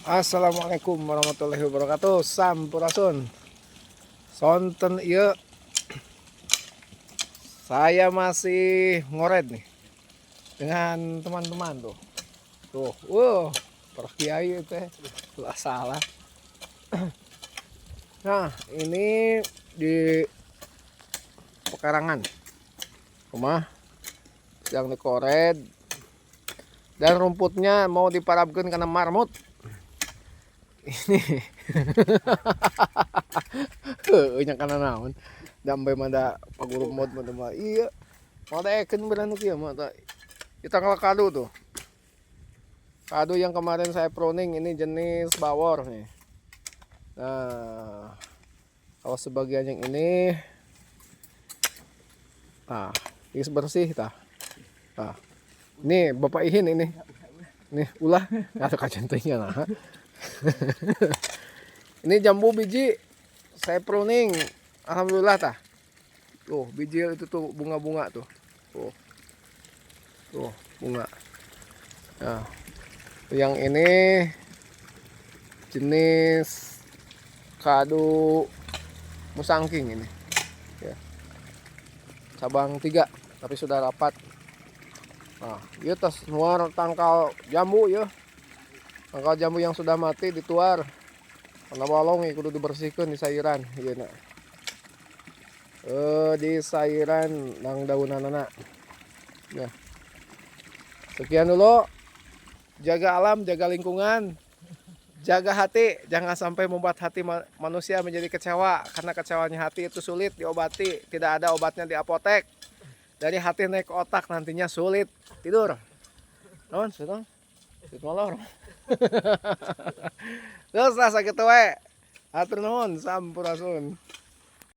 Assalamualaikum warahmatullahi wabarakatuh. Sampurasun. Sonten iya. Saya masih ngoret nih dengan teman-teman tuh. Tuh, para kiai teh. Lah salah. Nah, ini di pekarangan rumah yang dikoret dan rumputnya mau diparabkeun karena marmut. Ini nya kana naon dambe mada pagurumod mah iya mada eken beran kieu mah di tanggal kado tuh kado yang kemarin saya pruning ini jenis bawor nih. Nah kalau sebagian yang ini ini bersih ini bapak ihin ini nih ulah atau kacentengnya lah. Ini jambu biji saya pruning, alhamdulillah tuh biji itu tuh bunga-bunga tuh bunga. Nah yang ini jenis kado musangking ini ya. Cabang 3 tapi sudah rapat. Nah iya tas nuar tangkal jambu ya, tangkal jambu yang sudah mati dituar karena bolong kudu dibersihkan di sairan iya nak. Di sairan nang daunanana ya. Sekian dulu, jaga alam, jaga lingkungan, jaga hati, jangan sampai membuat hati manusia menjadi kecewa, karena kecewanya hati itu sulit diobati, tidak ada obatnya di apotek. Dari hati naik ke otak nantinya sulit tidur. Non, sudah molor. Terus lah sakit we. Atur nuhun, sampurasun.